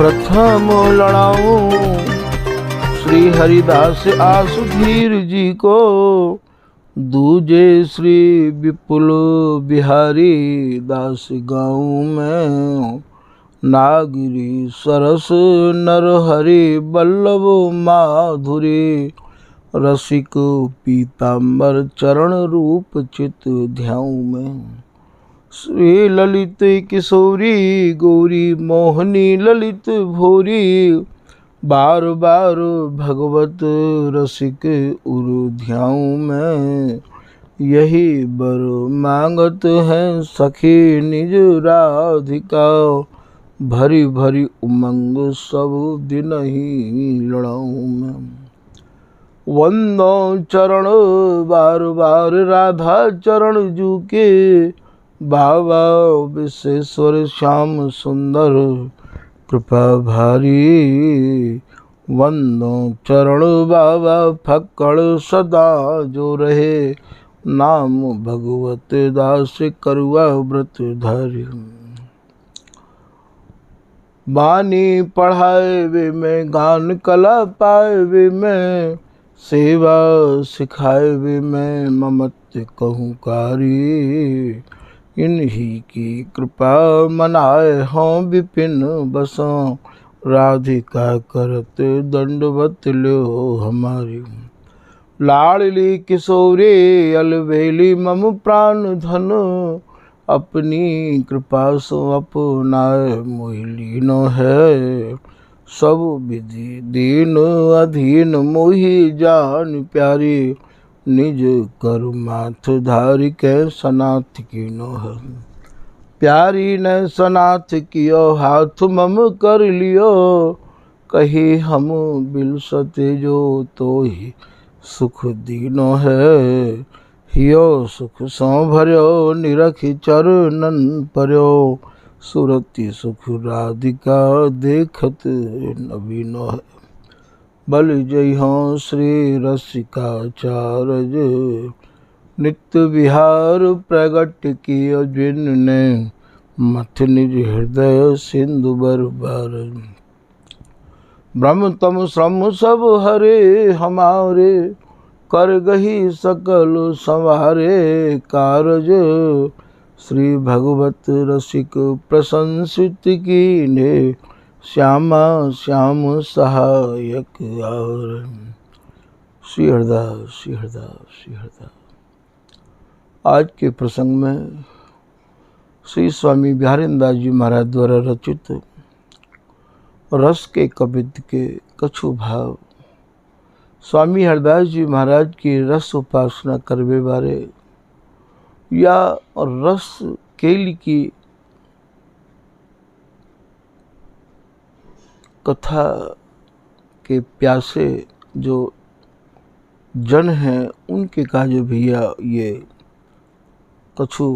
प्रथम लड़ाऊं श्री हरिदास आसुधीर जी को, दूजे श्री विपुल बिहारी दास गाँव में। नागिरी सरस नरहरि बल्लभ माधुरी, रसिक पीताम्बर चरण रूप चित ध्याऊं में। श्री ललित किशोरी गौरी मोहनी ललित भोरी, बार बार भगवत रसिक उर ध्याऊं में। यही बर मांगत है सखी निज राधिका, भरी भरी उमंग सब दिन ही लड़ाऊं मैं। वंदो चरण बार बार राधा चरण जू के, बाबा विश्वेश्वर श्याम सुंदर कृपा भारी। वंदो चरण बाबा फक्कड़ सदा जो रहे, नाम भगवत दास करुआ व्रत धारी। बानी पढ़ाए वे में गान कला पाए वे में, सेवा सिखाए वे में ममत्व कहूँ कारी। इन्हीं की कृपा मनाए हों विपिन बसों, राधिका करत दंडवत लो हमारी। लाडली किशोरी अलबेली मम प्राण धन, अपनी कृपा सो अपनाए मोहि लीनो है। सब विधि दीन अधीन मोहि जान प्यारी, निज कर माथ धारी के सनाथ कीनो है। प्यारी ने सनाथ कियो हाथ मम कर लियो, कही हम बिलसते जो तो ही सुख दीनो है। हियो सुख सो भर्यो निरखि चरणन पर्यो, सुरति सुख राधिका देखत नवीनो है। बल जय हो श्री रसिकाचार्य, नित्य विहार प्रगट कियो जिनने, मथ निज हृदय सिंधु बरबार। ब्रह्म तम श्रम सब हरे हमारे, कर गही सकल संवारे कारज। श्री भगवत रसिक प्रशंसित कीन्हे, श्यामा श्याम सहायक और। श्री हरदास श्री हरदास श्री हरदास। आज के प्रसंग में श्री स्वामी बिहारींद्रनाथ जी महाराज द्वारा रचित रस के कवित्त के कछु भाव स्वामी हरदास जी महाराज की रस उपासना करवे बारे, या रस केली की कथा के प्यासे जो जन हैं, उनके कहा जो भैया ये कछु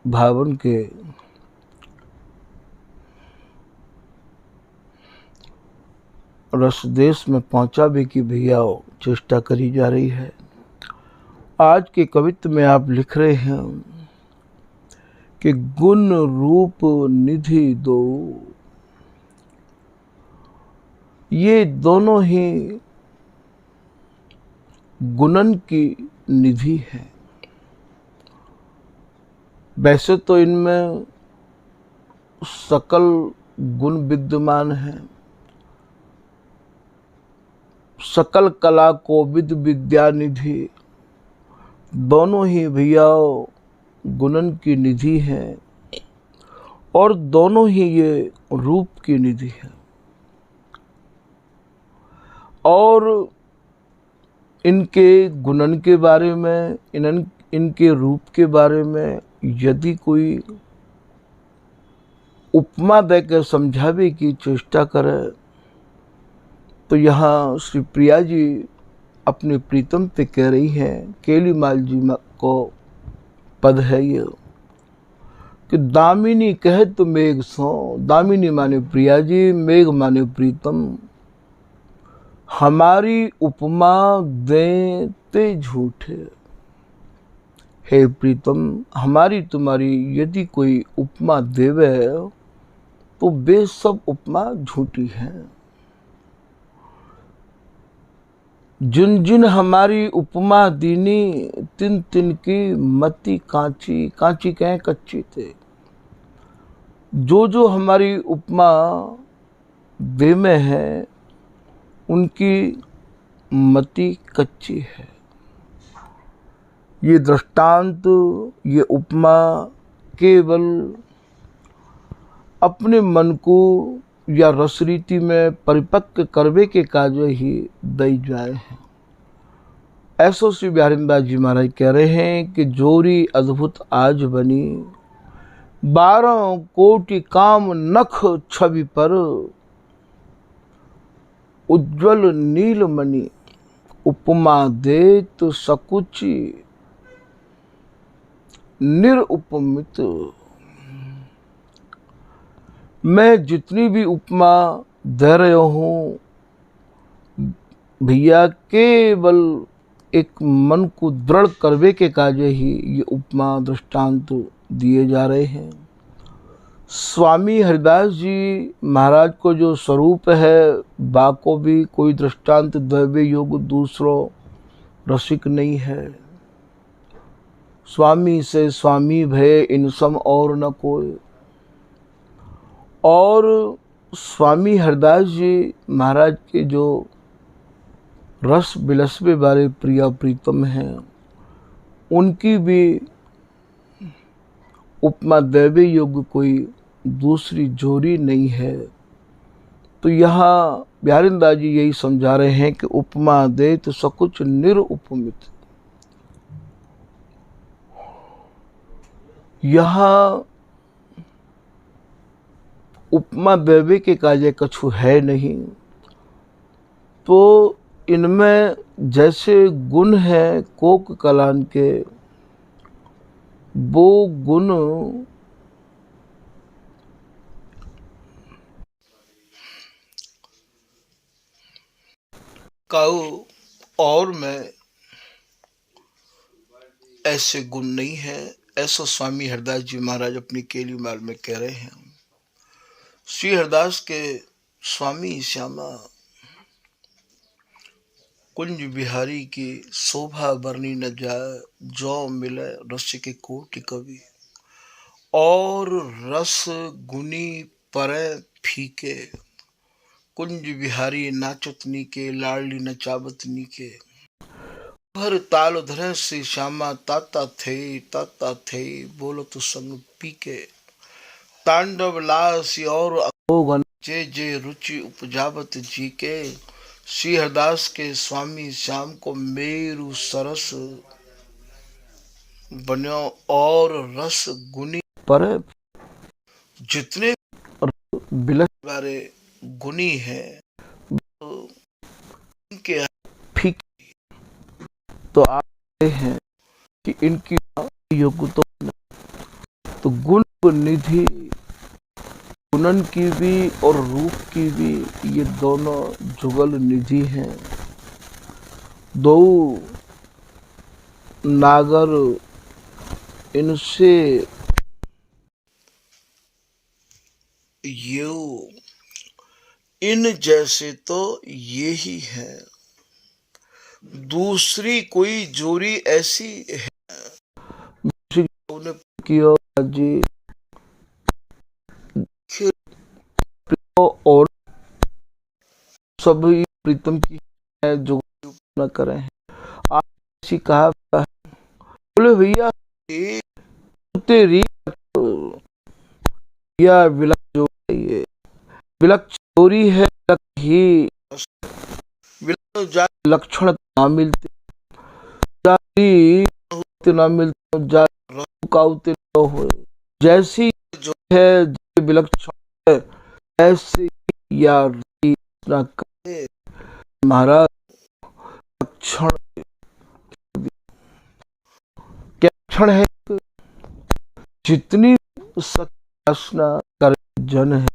भावन के रस देश में पहुंचावे की भैया चेष्टा करी जा रही है। आज के कवित्व में आप लिख रहे हैं कि गुण रूप निधि दो, ये दोनों ही गुणन की निधि है। वैसे तो इनमें सकल गुण विद्यमान है, सकल कला कोविद विद्या निधि, दोनों ही भैया गुणन की निधि है, और दोनों ही ये रूप की निधि है। और इनके गुणन के बारे में, इनके रूप के बारे में यदि कोई उपमा देकर समझावे की चेष्टा करे, तो यहाँ श्री प्रिया जी अपने प्रीतम पे कह रही हैं, केलीमाल जी को पद है ये कि दामिनी कहे तो मेघ सो। दामिनी माने प्रिया जी, मेघ माने प्रीतम। हमारी उपमा देते झूठे। हे प्रीतम, हमारी तुम्हारी यदि कोई उपमा देवे तो वे सब उपमा झूठी हैं। जिन जिन हमारी उपमा दीनी, तिन तिन की मति कांची, कांची कहें कच्ची थे। जो जो हमारी उपमा वे में है, उनकी मति कच्ची है। ये दृष्टांत, ये उपमा केवल अपने मन को या रसरीति में परिपक्व करवे के कार्य ही दई जाए हैं। ऐसो श्री बिहारीदास जी महाराज कह रहे हैं कि जोरी अद्भुत आज बनी, 12 कोटि काम नख छवि पर, उज्ज्वल नीलमणि उपमा दे तो सकुची निरुपमित। मैं जितनी भी उपमा दे रहा हूँ भैया, केवल एक मन को दृढ़ करवे के कार्य ही ये उपमा दृष्टांत दिए जा रहे हैं। स्वामी हरिदास जी महाराज को जो स्वरूप है, बाको भी कोई दृष्टांत दैवे योग दूसरो रसिक नहीं है। स्वामी से स्वामी भय इन सम और न कोई। और स्वामी हरिदास जी महाराज के जो रस बिलसवे वाले प्रिया प्रीतम हैं, उनकी भी उपमा दैवे योग्य कोई दूसरी जोड़ी नहीं है। तो यहाँ बिहारीदास जी यही समझा रहे हैं कि उपमा दे तो सकुच निरुपमित। यहाँ उपमा देवे के कार्य कछु है नहीं, तो इनमें जैसे गुण है कोक कलान के, वो गुण काऊ और में ऐसे गुण नहीं है। ऐसा स्वामी हरिदास जी महाराज अपनी केली माल में कह रहे हैं। श्री हरिदास के स्वामी श्यामा कुंज बिहारी की शोभा बरनी न जाए, जो मिले रस के कोटि कवि। और रस गुनी परे फीके, कुंज बिहारी नाचतनी के, लाडली नचावतनी के। भर ताल धरे से श्यामा ताता थे, बोलो तो संग पी के। तांडव लास और अगोगन, जे जे रुचि उपजावत जी के। श्री हरिदास के स्वामी श्याम को मेरु सरस बन्यो, और रस गुनी पर जितने बिलस वाले गुनी है, इनके फीकी। तो आप हैं कि इनकी योग्यता तो गुण निधि, गुणन की भी और रूप की भी, ये दोनों जुगल निधि हैं। दो नागर इनसे ये इन जैसे तो ये ही है, दूसरी कोई जोड़ी ऐसी है जी। और सभी प्रीतम की है जो न करें। आप ऐसी कहा बोले भैया तेरी या विलक जो है, विलक चोरी है, ही लक्षण ना मिलते, ना मिलते, हो जैसी जो है विलक्षण है, ऐसे या ना करे महाराज। लक्षण क्या लक्षण है? जितनी सत्यासना कर जन है,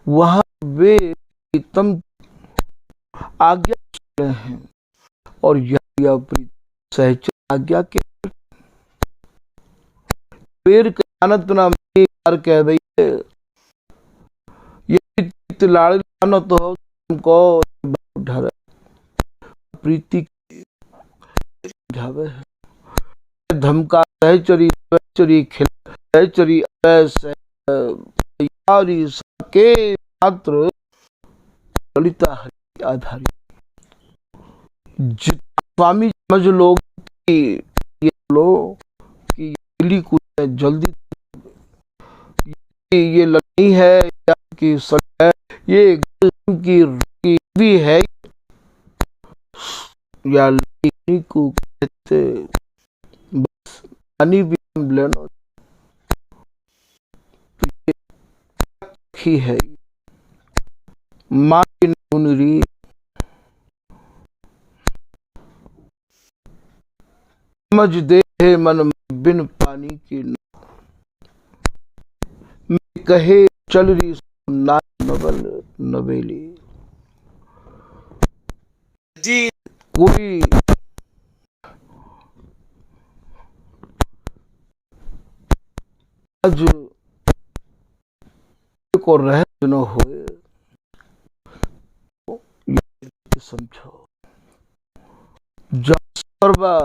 वहां वे प्रीतम आज्ञा हैं, और यह सहज आज्ञा के पेड़ के अनंत नाम कह रही है। ये चित लाड़ जानत हो तुमको ढर प्रीति समझावे है। धमका सहचरी सहचरी खिल सहचरी ऐसे यारी के मात्र ललिता हरि आधारी। स्वामी समझ लो कि ये लो कि ये कुछ जल्दी ये लड़नी है या कि है, ये की भी है या लड़नी को कहते बस पानी भी हम लेना तो ये है माँ की नूनरी समझ दे है मन बिन पानी की मैं कहे चल रही ना नवल नवेली। जी कोई आज को रह न होए ये समझो सर्वा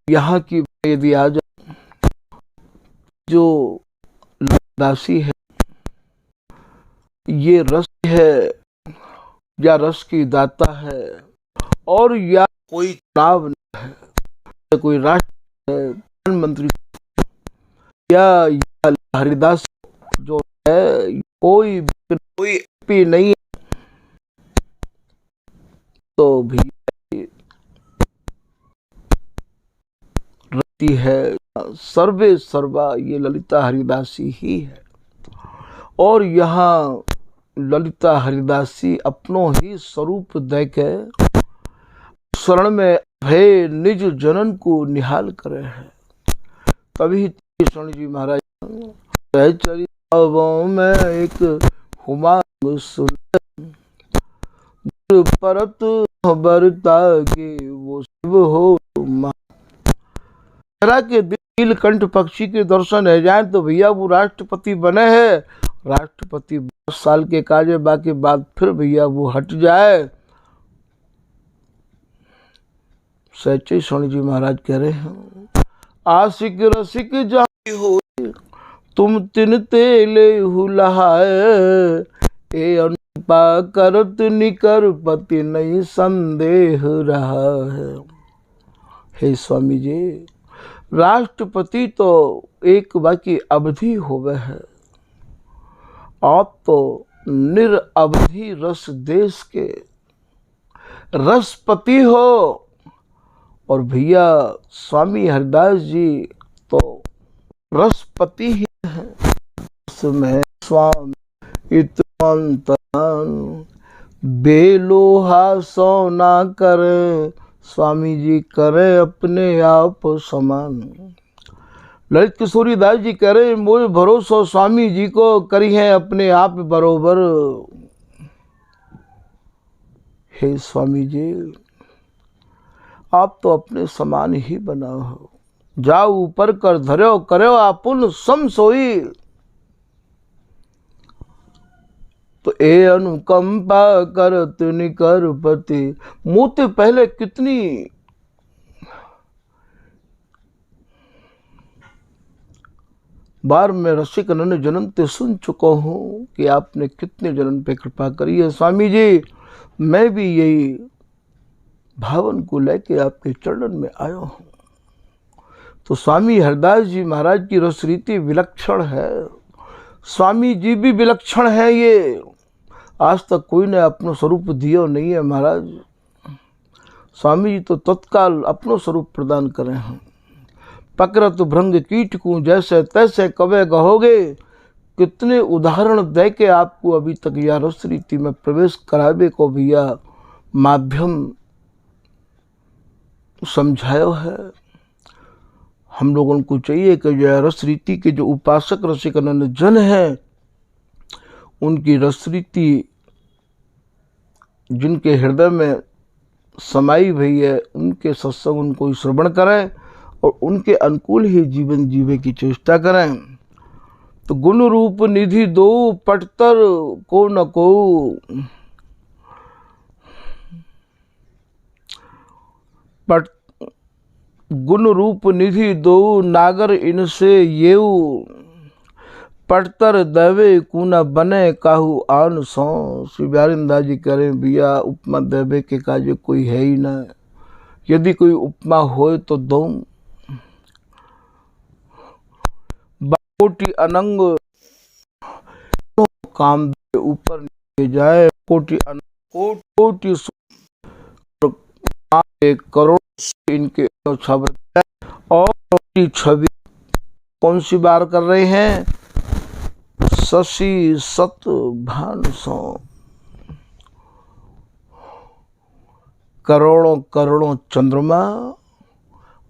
यहाँ की यदि आ जाए जो दासी है ये रस है या रस की दाता है और या कोई चुनाव है कोई राष्ट्र है प्रधानमंत्री या हरिदास जो है कोई भी नहीं है तो भी रहती है सर्वे सर्वा ये ललिता हरिदासी ही है। और यहाँ ललिता हरिदासी अपनों ही स्वरूप देके शरण में भय निज जनन को निहाल करे है। तभी कृष्ण जी महाराज सहचरिताओं में एक हुमायूं सुन परत बरता के वो शिव हो के नीलकंठ पक्षी के दर्शन है जाए तो भैया वो राष्ट्रपति बने हैं। राष्ट्रपति 10 साल के काज है बाकी बाद फिर भैया वो हट जाए। सच्चे स्वामी जी महाराज कह रहे हैं आशिक रसिक जहाँ हो तुम तिन तेले हुलाए ए अनुपा करत निकर पति नहीं संदेह रहा है। हे स्वामी जी राष्ट्रपति तो एक बाकी अवधि होवे है आप तो निरअवधि रस देश के रसपति हो। और भैया स्वामी हरिदास जी तो रसपति ही है। उसमें स्वामी इतमान बेलोहा सोना करे स्वामी जी करे अपने आप समान। ललित किशोरी दास जी कह रहे मोह भरोसा स्वामी जी को करी है अपने आप बरोबर। हे स्वामी जी आप तो अपने समान ही बना हो जाओ ऊपर कर धर्यो करो आपुन सम सोई। तो ए अनुकंपा करत निकर पति मोते पहले कितनी बार मैं रसिक नन जन्म ते सुन चुका हूँ कि आपने कितने जन्म पे कृपा करी है। स्वामी जी मैं भी यही भावन को लेके आपके चरणन में आया हूँ। तो स्वामी हरिदास जी महाराज की रसरीति विलक्षण है। स्वामी जी भी विलक्षण है। ये आज तक कोई ने अपना स्वरूप दियो नहीं है महाराज। स्वामी जी तो तत्काल अपनो स्वरूप प्रदान करे हैं। पकड़त भृंग कीट को जैसे तैसे कवे कहोगे कितने उदाहरण दे के आपको अभी तक यह रस रीति में प्रवेश करावे को भैया माध्यम समझायो है। हम लोगों को चाहिए कि यह रस रीति के जो उपासक रसिकनंद जन हैं उनकी रस रीति जिनके हृदय में समाई भई है उनके सत्संग उनको श्रवण करें और उनके अनुकूल ही जीवन जीवे की चेष्टा करें। तो गुण रूप निधि दो पटतर को न को, पट गुण रूप निधि दो नागर इनसे येऊ, पटतर देवे कुना बने काहू आन सौ। श्री बिहारीदास जी कह रहे भैया उपमा देवे के काजे कोई है ही ना, यदि कोई उपमा होए तो दो। कोटि अनंग काम ऊपर ले जाए, कोटि कोटि करोड़ इनके छवि और छवि कौन सी बार कर रहे हैं, शशि सत भान सो। करोड़ों करोड़ों चंद्रमा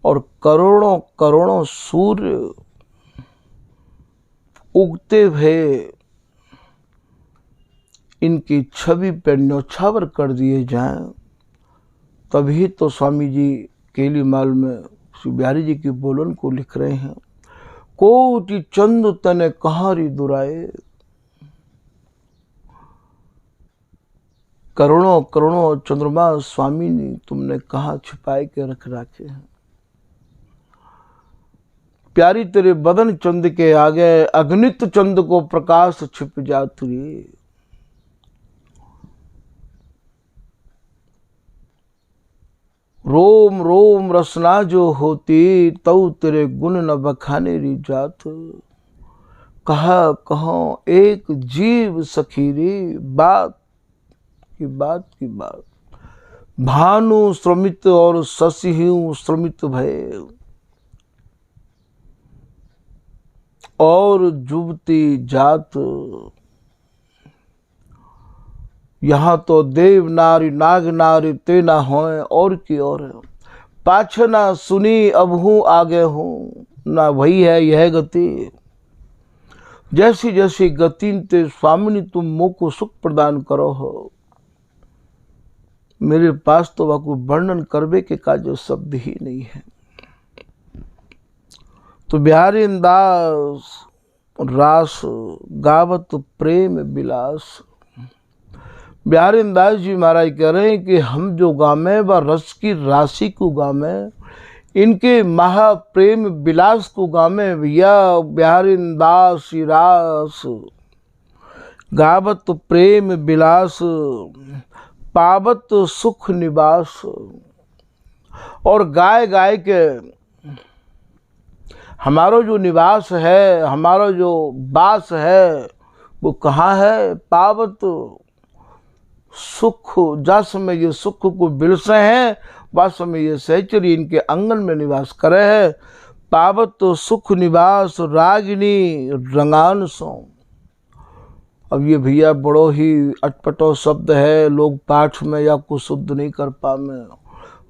और करोड़ों करोड़ों सूर्य उगते हुए इनकी छवि पर न्योछावर कर दिए जाएं, तभी तो स्वामी जी केलीमाल में श्री बिहारी जी की बोलन को लिख रहे हैं, कोटि चंद तने कहारी दुराए। करोड़ों करोड़ों चंद्रमा स्वामी ने तुमने कहाँ छिपाए के रख रखे हैं। प्यारी तेरे बदन चंद के आगे अगणित चंद को प्रकाश छिप जाती। रोम रोम रसना जो होती, तऊ तेरे गुण न बखाने री जात। कहा कहो एक जीव सखीरी, बात की बात। भानु श्रमित और शशि श्रमित भय, और जुबती जात। यहाँ तो देव नारी नाग नारी तेना होए और की और है। पाछ ना सुनी अब हूँ आगे हूँ, ना वही है यह गति। जैसी जैसी गति ते स्वामिनी तुम मुँह को सुख प्रदान करो हो, मेरे पास तो वह कोई वर्णन करवे के का जो शब्द ही नहीं है। तो बिहारीदास रास गावत प्रेम विलास। बिहारीदास जी महाराज कह रहे हैं कि हम जो गामे व रस की राशि को गामे, इनके महाप्रेम विलास को गामे। भैया बिहारीदास रास गावत प्रेम विलास, पावत सुख निवास। और गाय गाय के हमारो जो निवास है, हमारा जो वास है, वो कहाँ है, पावत सुख। जस में ये सुख को बिलसे हैं, वास में ये सहचरी इनके आंगन में निवास करे है। पावत सुख निवास रागिनी रंगान सो। अब ये भैया बड़ो ही अटपटो शब्द है, लोग पाठ में या को शुद्ध नहीं कर पावे।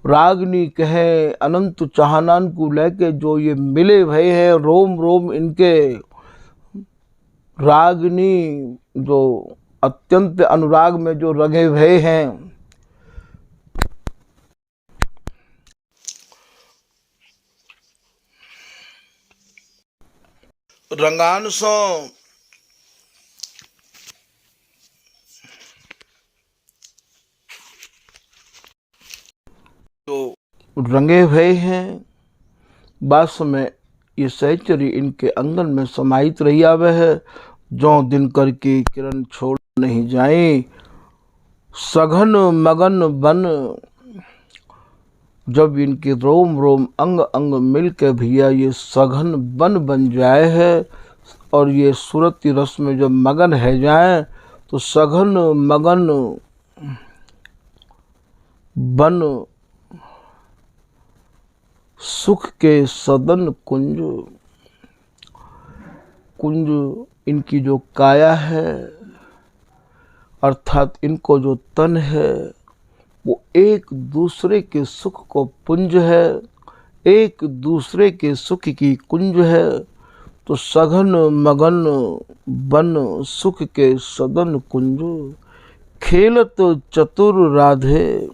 रागनी कहे अनंत चाहनान को लेके जो ये मिले भय है, रोम रोम इनके रागनी जो अत्यंत अनुराग में जो रंगे हुए हैं। रंगान सो तो रंगे हुए हैं, बास में ये सहचरी इनके आंगन में समाहित रही आवे है। जो दिन कर की किरण छोड़ नहीं जाए, सघन मगन बन। जब इनके रोम रोम अंग अंग मिल के भैया ये सघन बन जाए है, और ये सूरती रस में जब मगन है जाए, तो सघन मगन बन सुख के सदन कुंज। कुंज इनकी जो काया है, अर्थात इनको जो तन है, वो एक दूसरे के सुख को पुंज है, एक दूसरे के सुख की कुंज है। तो सघन मगन बन सुख के सदन कुंज, खेलत चतुर राधे।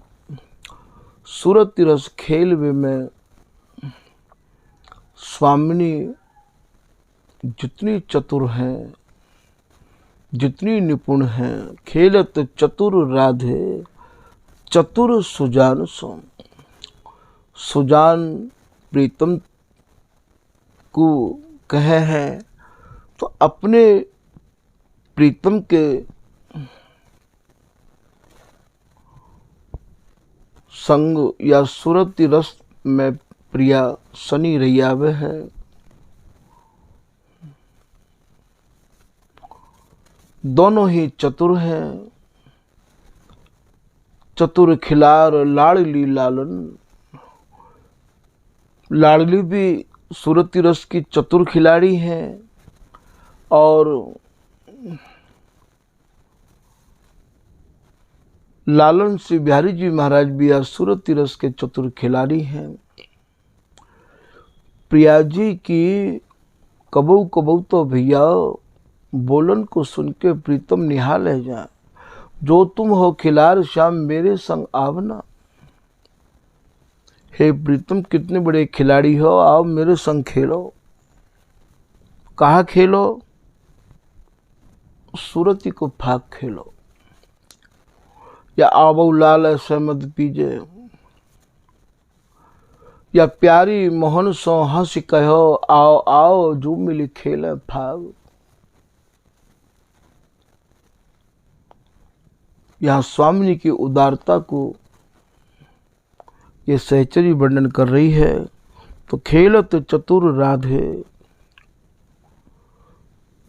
सूरत रस खेल में स्वामिनी जितनी चतुर हैं, जितनी निपुण हैं, खेलत चतुर राधे चतुर सुजान सो। सुजान प्रीतम को कहे हैं तो अपने प्रीतम के संग या सुरति रस में प्रिया सनी रैयावे है। दोनों ही चतुर हैं, चतुर खिलार लाडली लालन। लाडली भी सुरति रस की चतुर खिलाड़ी हैं और लालन श्री बिहारी जी महाराज भी सुरति रस के चतुर खिलाड़ी हैं। प्रिया जी की कबू कबू तो भैया बोलन को सुन के प्रीतम निहाल है जा। जो तुम हो खिलार श्याम मेरे संग आवना। हे प्रीतम कितने बड़े खिलाड़ी हो, आओ मेरे संग खेलो। कहाँ खेलो? सूरती को फाक खेलो। या आवो लाल ऐसे मत पीजे, या प्यारी मोहन सो हंस कहो आओ आओ जो मिली खेले फाग। यहाँ स्वामिनी की उदारता को ये सहचरी वर्णन कर रही है। तो खेलत चतुर राधे,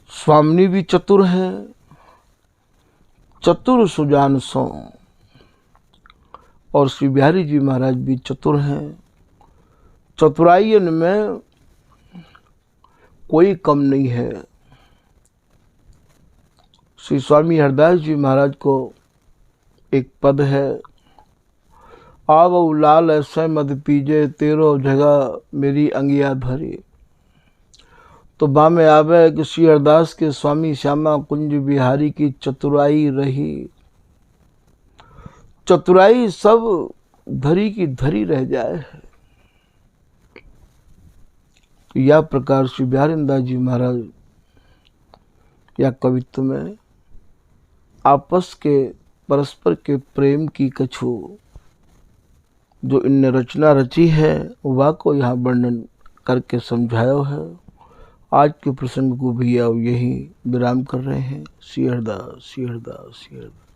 स्वामिनी भी चतुर है, चतुर सुजान सो। और श्री बिहारी जी महाराज भी चतुर हैं। चतुराई में कोई कम नहीं है। श्री स्वामी हरदास जी महाराज को एक पद है, आवो लाल ऐसे मद पीजे तेरो जगह मेरी अंगिया धरी। तो बा में आवे कि श्री हरदास के स्वामी श्यामा कुंज बिहारी की चतुराई रही। चतुराई सब धरी की धरी रह जाए। तो यह प्रकार श्री बिहारीदास जी महाराज या कवित्व में आपस के परस्पर के प्रेम की कछु जो इनने रचना रची है वह को यहाँ वर्णन करके समझाया है। आज के प्रसंग को भैया यही विराम कर रहे हैं। श्री हरदास, श्री हरदास, श्री हरदास।